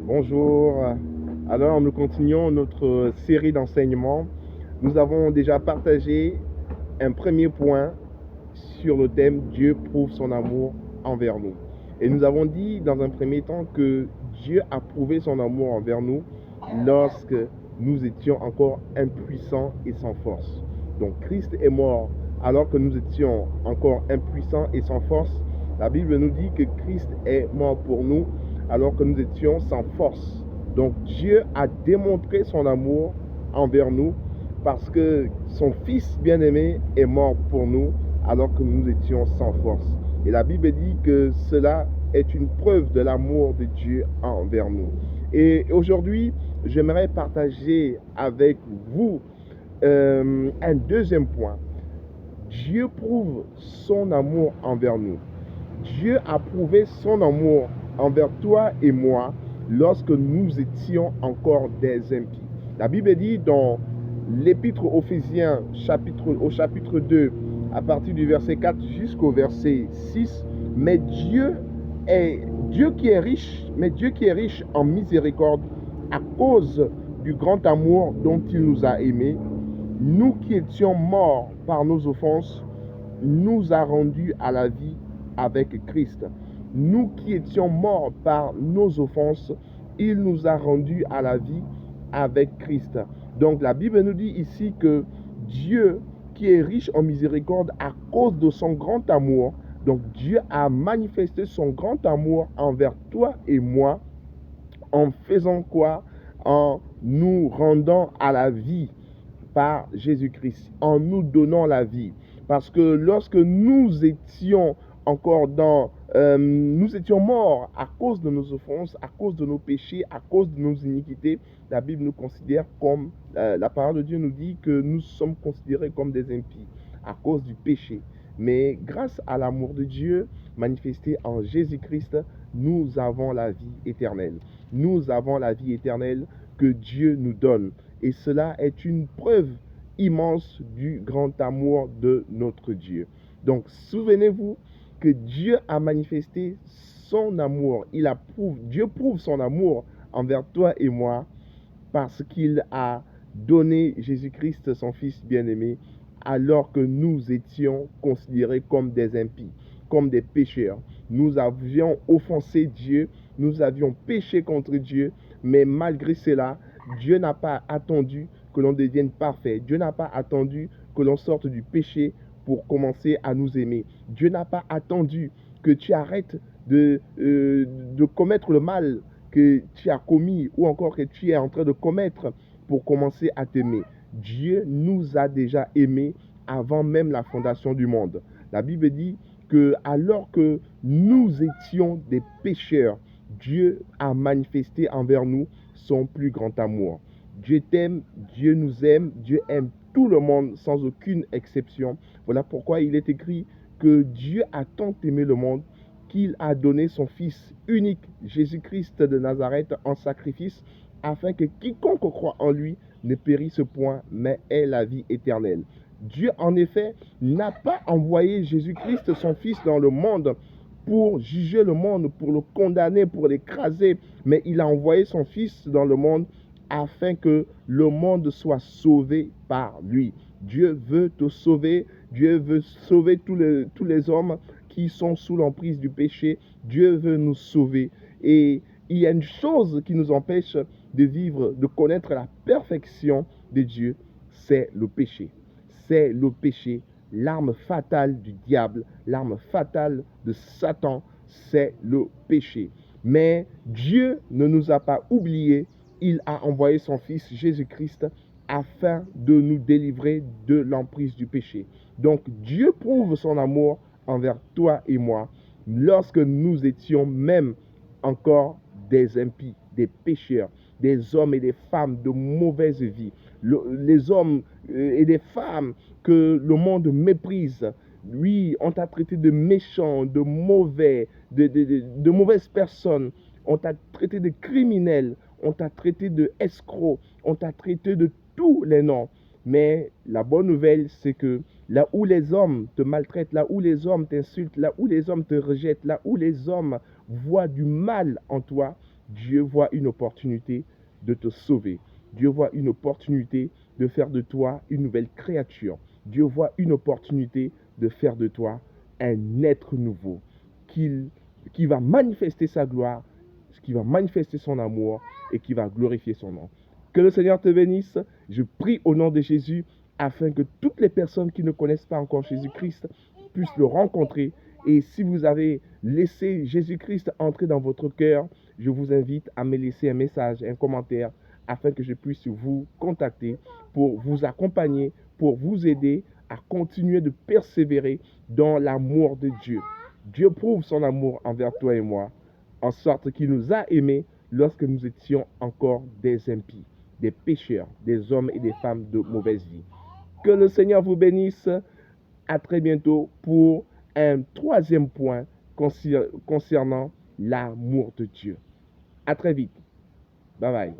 Bonjour. Alors, nous continuons notre série d'enseignements. Nous avons déjà partagé un premier point sur le thème Dieu prouve son amour envers nous. Et nous avons dit dans un premier temps que Dieu a prouvé son amour envers nous lorsque nous étions encore impuissants et sans force. Donc Christ est mort alors que nous étions encore impuissants et sans force. La Bible nous dit que Christ est mort pour nous alors que nous étions sans force. Donc Dieu a démontré son amour envers nous parce que son Fils bien-aimé est mort pour nous alors que nous étions sans force. Et la Bible dit que cela est une preuve de l'amour de Dieu envers nous. Et aujourd'hui, j'aimerais partager avec vous un deuxième point. Dieu prouve son amour envers nous. Dieu a prouvé son amour envers toi et moi lorsque nous étions encore des impies. La Bible dit dans l'Épître aux Éphésiens au chapitre 2, à partir du verset 4 jusqu'au verset 6, mais Dieu qui est riche en miséricorde à cause du grand amour dont il nous a aimés, nous qui étions morts par nos offenses, nous a rendus à la vie avec Christ. Nous qui étions morts par nos offenses, il nous a rendus à la vie avec Christ. Donc la Bible nous dit ici que Dieu, qui est riche en miséricorde à cause de son grand amour, donc Dieu a manifesté son grand amour envers toi et moi en faisant quoi? En nous rendant à la vie par Jésus-Christ, en nous donnant la vie. Parce que lorsque nous étions encore nous étions morts à cause de nos offenses, à cause de nos péchés, à cause de nos iniquités, la Bible nous considère comme, la parole de Dieu nous dit que nous sommes considérés comme des impies à cause du péché. Mais grâce à l'amour de Dieu manifesté en Jésus-Christ, nous avons la vie éternelle. Nous avons la vie éternelle que Dieu nous donne. Et cela est une preuve immense du grand amour de notre Dieu. Donc, souvenez-vous que Dieu a manifesté son amour. Dieu prouve son amour envers toi et moi parce qu'il a donné Jésus-Christ, son Fils bien-aimé, alors que nous étions considérés comme des impies, comme des pécheurs. Nous avions offensé Dieu, nous avions péché contre Dieu, mais malgré cela, Dieu n'a pas attendu que l'on devienne parfait. Dieu n'a pas attendu que l'on sorte du péché pour commencer à nous aimer. Dieu n'a pas attendu que tu arrêtes de commettre le mal que tu as commis ou encore que tu es en train de commettre pour commencer à t'aimer. Dieu nous a déjà aimés avant même la fondation du monde. La Bible dit que alors que nous étions des pécheurs, Dieu a manifesté envers nous son plus grand amour. Dieu t'aime, Dieu nous aime, Dieu aime tout le monde sans aucune exception. Voilà pourquoi il est écrit que Dieu a tant aimé le monde qu'il a donné son Fils unique, Jésus-Christ de Nazareth, en sacrifice, afin que quiconque croit en lui ne périsse point, mais ait la vie éternelle. Dieu, en effet, n'a pas envoyé Jésus-Christ, son Fils, dans le monde pour juger le monde, pour le condamner, pour l'écraser, mais il a envoyé son Fils dans le monde afin que le monde soit sauvé par lui. Dieu veut te sauver, Dieu veut sauver tous les hommes qui sont sous l'emprise du péché. Dieu veut nous sauver. Et il y a une chose qui nous empêche de vivre, de connaître la perfection de Dieu, c'est le péché. C'est le péché, l'arme fatale du diable, l'arme fatale de Satan, c'est le péché. Mais Dieu ne nous a pas oubliés. Il a envoyé son Fils Jésus-Christ afin de nous délivrer de l'emprise du péché. Donc Dieu prouve son amour envers toi et moi lorsque nous étions même encore des impies, des pécheurs, des hommes et des femmes de mauvaise vie, les hommes et des femmes que le monde méprise. Oui, on t'a traité de méchant, de mauvais, de mauvaises personnes. On t'a traité de criminel, on t'a traité de escroc, on t'a traité de tous les noms. Mais la bonne nouvelle, c'est que là où les hommes te maltraitent, là où les hommes t'insultent, là où les hommes te rejettent, là où les hommes voient du mal en toi, Dieu voit une opportunité de te sauver. Dieu voit une opportunité de faire de toi une nouvelle créature. Dieu voit une opportunité de faire de toi un être nouveau qui va manifester sa gloire, qui va manifester son amour et qui va glorifier son nom. Que le Seigneur te bénisse. Je prie au nom de Jésus afin que toutes les personnes qui ne connaissent pas encore Jésus-Christ puissent le rencontrer. Et si vous avez laissé Jésus-Christ entrer dans votre cœur, je vous invite à me laisser un message, un commentaire, afin que je puisse vous contacter pour vous accompagner, pour vous aider à continuer de persévérer dans l'amour de Dieu. Dieu prouve son amour envers toi et moi, en sorte qu'il nous a aimés lorsque nous étions encore des impies, des pécheurs, des hommes et des femmes de mauvaise vie. Que le Seigneur vous bénisse. À très bientôt pour un troisième point concernant l'amour de Dieu. À très vite. Bye bye.